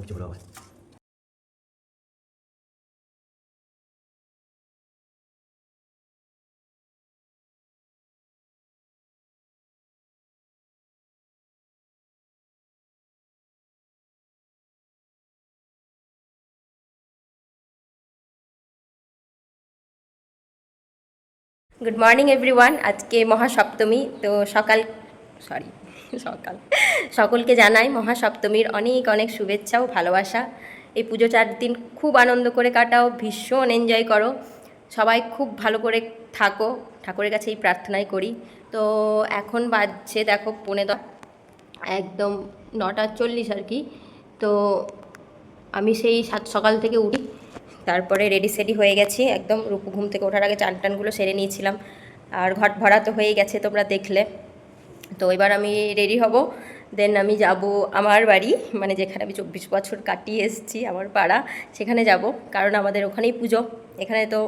কিছু বলো আবার। Good morning everyone. আজকে মহাসপ্তমী, তো সকাল সকলকে জানাই মহাসপ্তমীর অনেক অনেক শুভেচ্ছা ও ভালোবাসা। এই পুজো 4 দিন খুব আনন্দ করে কাটাও, ভীষণ এনজয় করো, সবাই খুব ভালো করে থাকো, ঠাকুরের কাছে এই প্রার্থনাই করি। তো এখন বাজছে দেখো 9:30, একদম 9:40 আর কি। তো আমি সেই সকাল থেকে উঠি, তারপরে রেডি সেডি হয়ে গেছি একদম। রূপু ঘুম থেকে ওঠার আগে চান টানগুলো সেরে নিয়েছিলাম, আর ঘট ভরা তো হয়ে গেছে, তোমরা দেখলে। তো এবার আমি রেডি হব, দেন আমি যাব আমার বাড়ি, মানে যেখানে আমি 24 বছর কাটিয়ে এসেছি, আমার পাড়া, সেখানে যাব। কারণ আমাদের ওখানেই পুজো, এখানে তো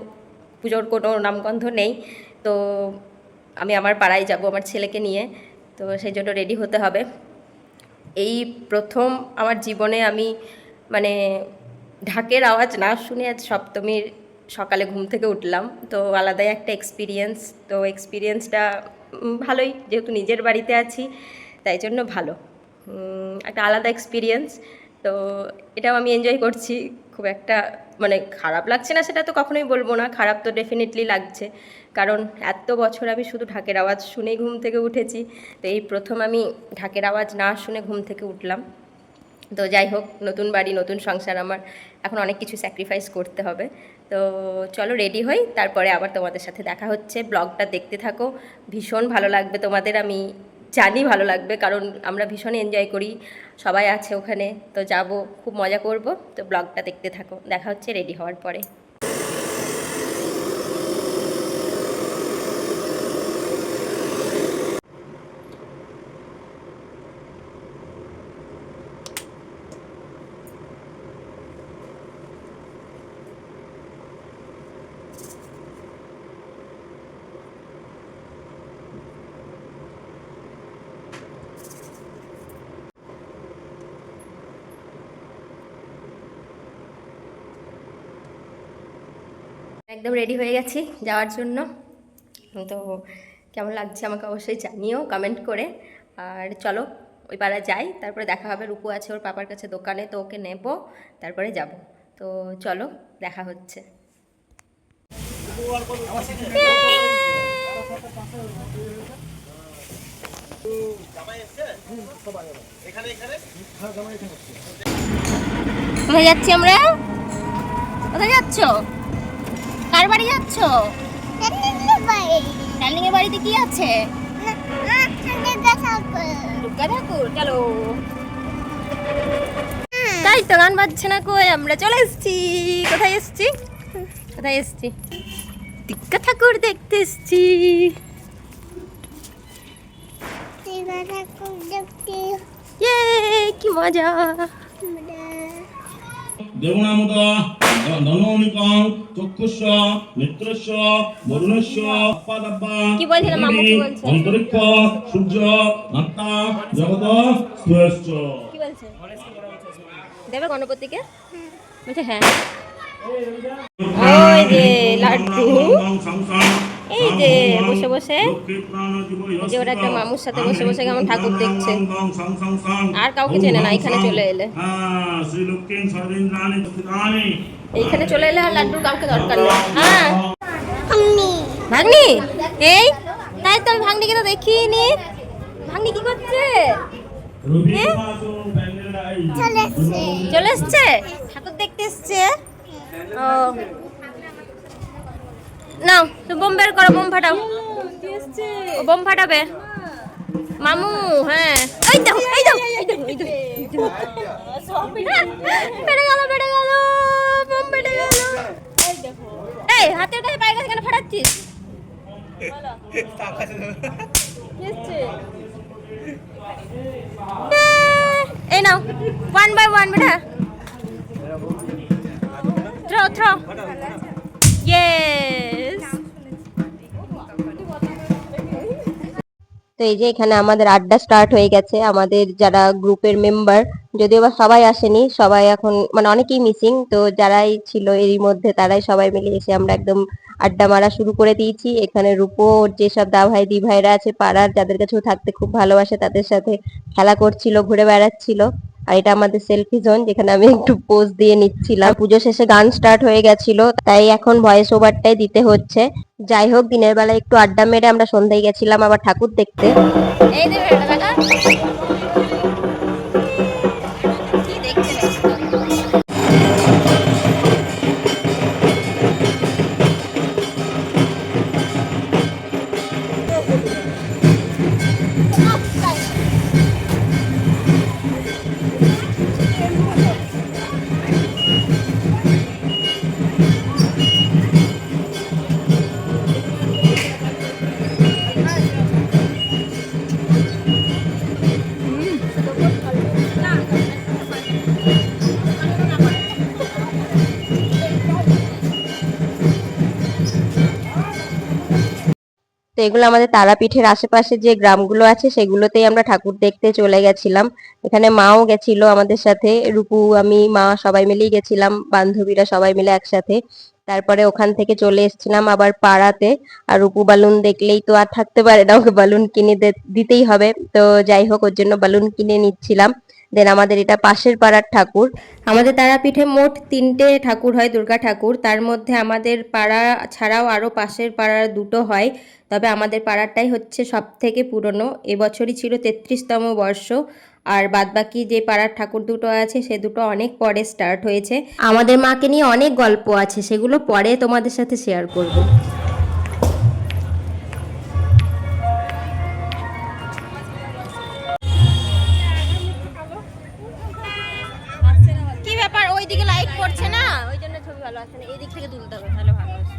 পুজোর কোনো নামগন্ধ নেই। তো আমি আমার পাড়ায় যাব আমার ছেলেকে নিয়ে, তো সেই জন্য রেডি হতে হবে। এই প্রথম আমার জীবনে আমি মানে ঢাকের আওয়াজ না শুনে আজ সপ্তমীর সকালে ঘুম থেকে উঠলাম। তো আলাদাই একটা এক্সপিরিয়েন্স। তো এক্সপিরিয়েন্সটা ভালোই, যেহেতু নিজের বাড়িতে আছি তাই জন্য ভালো, একটা আলাদা এক্সপিরিয়েন্স। তো এটাও আমি এনজয় করছি, খুব একটা মানে খারাপ লাগছে না সেটা তো কখনোই বলবো না, খারাপ তো ডেফিনেটলি লাগছে, কারণ এত বছর আমি শুধু ঢাকের আওয়াজ শুনেই ঘুম থেকে উঠেছি। তো এই প্রথম আমি ঢাকের আওয়াজ না শুনে ঘুম থেকে উঠলাম। তো যাই হোক, নতুন বাড়ি, নতুন সংসার, আমার এখন অনেক কিছু স্যাক্রিফাইস করতে হবে। তো চলো রেডি হই, তারপরে আবার তোমাদের সাথে দেখা হচ্ছে। ব্লগটা দেখতে থাকো, ভীষণ ভালো লাগবে তোমাদের, আমি জানি ভালো লাগবে, কারণ আমরা ভীষণ এনজয় করি, সবাই আছে ওখানে। তো যাব, খুব মজা করব। তো ব্লগটা দেখতে থাকো, দেখা হচ্ছে রেডি হওয়ার পরে। একদম রেডি হয়ে গেছি যাওয়ার জন্য। তো কেমন লাগছে আমাকে অবশ্যই জানিও কমেন্ট করে। আর চলো ওই পাড়া যাই, তারপরে দেখা হবে। রূপু আছে ওর পাপার কাছে দোকানে, তো ওকে নেব, তারপরে যাব। তো চলো দেখা হচ্ছে। কোথায় যাচ্ছি আমরা? কোথায় যাচ্ছ? কার বাড়ি যাচ্ছ? ডার্লিংয়ের বাড়িতে কি আছে? দুর্গা ঠাকুর। চলো। তাই তো গান বাজছে না কই, আমরা চলে এসেছি। কোথায় এসেছি? কোথায় এসেছি? দুর্গা ঠাকুর দেখতে এসেছি। কি মজা। দেবনামত ধননিকং চক্ষুষ মিত্রস্য বরুণস্য পাদাব্বা কি বলছিলাম মামু, কি বলছে? অন্তরিক্ষ সূর্য আত্মা জগত স্থূয়শ্চ। কি বলছে? দেবে গণপতিকে? বলছে হ্যাঁ। ওই যে লাড্ডু, এই যে বসে বসে, এই যে ওরা একটা মামুর সাথে বসে বসে কেমন ঠাকুর দেখছে, আর কাউকে চেনে না। এখানে চলে এলে, এইখানে চলে এলে আর লাড্ডুর কাউকে দরকার নেই। হ্যাঁ ভাগ্নি, এই তাই তো আমি ভাগ্নিকে তো দেখিনি। ভাগ্নি কি করছে? চলে এসছে, ঠাকুর দেখতে এসছে। ও নাও তুমি বোম বের করো, বোম ফাটাও। ও বোম ফাটাবে মামু। হ্যাঁ এই দেখো, এই দেখো, এই দেখো, এই দেখো, বেড়ে গেল, বেড়ে গেল, বোম বেড়ে গেল। এই হাতের কাছে পায়ের কাছে কেন ফাটাচ্ছিস? এই নাও 1 by 1 বেটা, থ্রো থ্রো। ইয়েস। তো এই যে এখানে আমাদের আড্ডা স্টার্ট হয়ে গেছে, আমাদের যারা গ্রুপের মেম্বার, যদিও বা সবাই আসেনি, সবাই এখন মানে অনেকেই মিসিং, তো যারাই ছিল এরই মধ্যে তারাই সবাই মিলে এসে আমরা একদম আড্ডা মারা শুরু করে দিয়েছি। এখানে রূপো ওর যেসব দা ভাই দি ভাইরা আছে পাড়ার, যাদের কাছেও থাকতে খুব ভালোবাসে, তাদের সাথে খেলা করছিল, ঘুরে বেড়াচ্ছিল। আর এটা আমাদের সেলফি জোন, যেখানে আমি একটু পোজ দিয়ে নিচ্ছিলাম। পুজো শেষে গান স্টার্ট হয়ে গেছিল, তাই এখন ভয়েস ওভারটাই দিতে হচ্ছে। যাই হোক, দিনের বেলা একটু আড্ডা মেরে আমরা সন্ধ্যায় গেছিলাম আবার ঠাকুর দেখতে। এই দেবে এটা দেখা কি দেখতে তো এগুলো আমাদের তারাপীঠের আশেপাশে যে গ্রামগুলো আছে সেগুলোতেই আমরা ঠাকুর দেখতে চলে গেছিলাম। এখানে মাও গেছিল আমাদের সাথে, রূপু আমি মা সবাই মিলেই গেছিলাম, বান্ধবীরা সবাই মিলে একসাথে। তারপরে ওখান থেকে চলে এসেছিলাম আবার পাড়াতে। আর রূপু বালুন দেখলেই তো আর থাকতে পারে না, ওকে বালুন কিনে দিতেই হবে। তো যাই হোক, ওর জন্য বালুন কিনে নিচ্ছিলাম। দেন আমাদের এটা পাশের পাড়ার ঠাকুর। আমাদের তারাপীঠে মোট 3টে ঠাকুর হয়, দুর্গা ঠাকুর। তার মধ্যে আমাদের পাড়া ছাড়াও আরো পাশের পাড়ার 2টো হয়, তবে আমাদের পাড়াটাই হচ্ছে সব থেকে পুরনো। এবছরই ছিল 33তম বর্ষ। আর বাদবাকি যে পাড়ার ঠাকুর দুটো আছে সে দুটো অনেক পরে স্টার্ট হয়েছে। আমাদের মাকে নিয়ে অনেক গল্প আছে, সেগুলো পরে তোমাদের সাথে শেয়ার করব। কি ব্যাপার, ওইদিকে লাইট পড়ছে না, ওই জন্য ছবি ভালো আসছে না, এই দিক থেকে তুলতে হবে, তাহলে ভালো আসবে।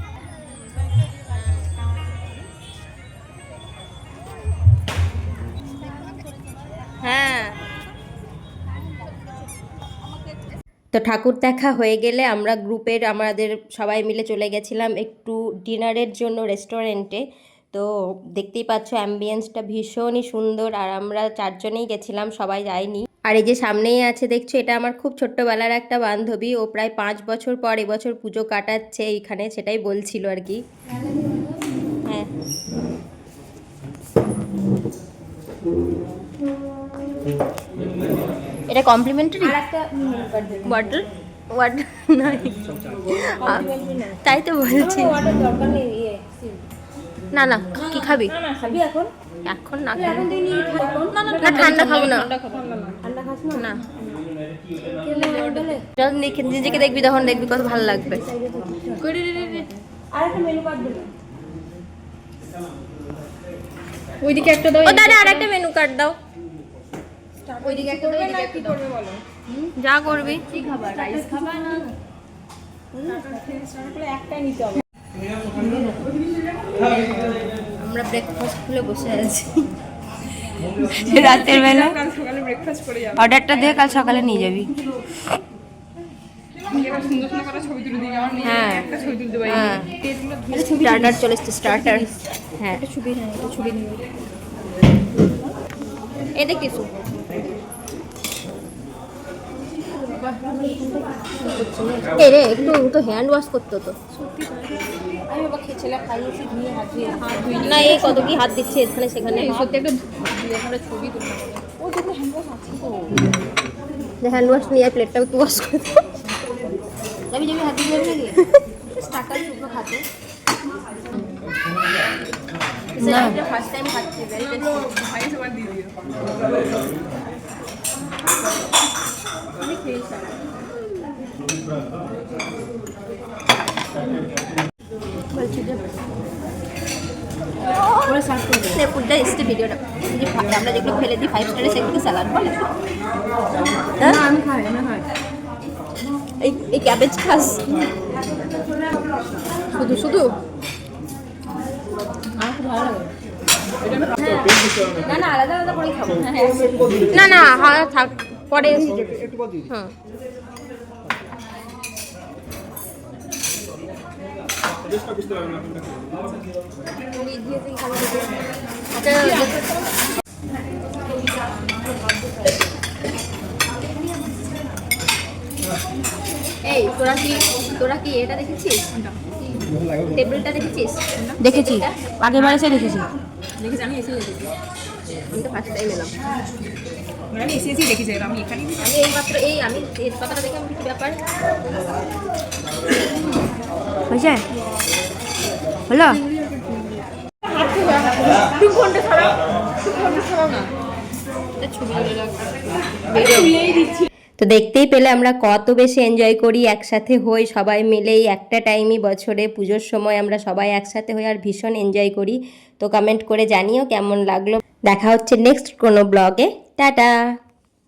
হ্যাঁ, তো ঠাকুর দেখা হয়ে গেলে আমরা গ্রুপের আমাদের সবাই মিলে চলে গেছিলাম একটু ডিনারের জন্য রেস্টুরেন্টে। তো দেখতেই পাচ্ছ অ্যাম্বিয়েন্সটা ভীষণই সুন্দর, আর আমরা 4জনেই গেছিলাম, সবাই যায়নি। আর এই যে সামনেই আছে দেখছো, এটা আমার খুব ছোট্টবেলার একটা বান্ধবী, ও প্রায় 5 বছর পর এবছর পুজো কাটাচ্ছে এইখানে, সেটাই বলছিল আর কি। হ্যাঁ, এটা কমপ্লিমেন্টারি ওয়াটার ওয়াটার নাই, তাই তো বলছি। না না, কি খাবি এখন? এখন না, না ঠান্ডা খাবো না, না নিজেকে দেখবি, তখন দেখবি কত ভালো লাগবে। ওইদিকে একটা দাও, ও দাদা আর একটা মেনু কার্ড দাও। ওইদিকে একটা দাও, এদিকে একটা দাও। বলো যা করবি। কি খাবার, রাইস খাবার না? একটাই নিতে হবে। আমরা ব্রেকফাস্ট খুলে বসে আছি রাতের বেলা। কাল সকালে ব্রেকফাস্ট করে যাবো। অর্ডারটা দিয়ে কাল সকালে নিয়ে যাবি। এবার সুন্দর সুন্দর করে ছবি তুলে দিই, আমার নিজে হ্যাঁ একটা ছবি তুলতে পারি। হ্যাঁ, প্লেটগুলো স্টার্টার চলে এসছে, স্টার্টার। হ্যাঁ, একটা ছবি, হ্যাঁ একটা ছবি নিয়ে। এটা কিছু এরে একটু তো হ্যান্ড ওয়াশ করতে হতো আমি বাবা ছেলে খাইয়েছি, ধুয়ে হাত ধুয়ে না। এই কত কি হাত দিচ্ছে এখানে সেখানে। সত্যি একটা আমরা ছবি তুলতে হবে। ও দেখো হ্যান্ড ওয়াশ আছে তো। হ্যান্ড ওয়াশ নিয়ে প্লেটটা একটু ওয়াশ করে দাও। যাবি যাবি হাত দিয়ে যাবি নাকি? স্টার্টার শুকনো খাতে না, ফার্স্ট টাইম খাচ্ছি, ভেরি টেস্টি। ভাই সবার দিয়ে দিও। আমি খেয়েছি। বলছি যে পুরো সার্ভ করে দে, পুরোটা এসছে ভিডিওটা। যে আমরা যেগুলো ফেলে দিই 5 স্টারে, সেগুলো স্যালাড বলে। না আমি খাই, আমি খাই। এই ক্যাবেজ খাস শুধু শুধু আমার খুব ভালো লাগে। না না, আলাদা আলাদা করেই খাবো। না না, হ্যাঁ থাক, পরে হুম। তোরা কি এটা দেখেছিস? টেবিলটা দেখেছিস? দেখেছি, আগের বার এসে দেখেছি। দেখেছি, আমি এসে দেখেছি। আমি তো ফার্স্ট টাইম এলাম। আমি এসে দেখেছি, আমি এখানে আমি এইমাত্র আমি এই কথাটা দেখে আমি কি ব্যাপার হয়েছে হলো। 2 ঘন্টা ছাড়া না ছবি তো দেখতেই পেলে আমরা কত বেশি এনজয় করি, একসাথে হই সবাই মিলেই। একটা টাইমই বছরে পুজোর সময় আমরা সবাই একসাথে হই আর ভীষণ এনজয় করি। তো কমেন্ট করে জানিও কেমন লাগলো। দেখা হচ্ছে নেক্সট কোনো ব্লগে। টাটা।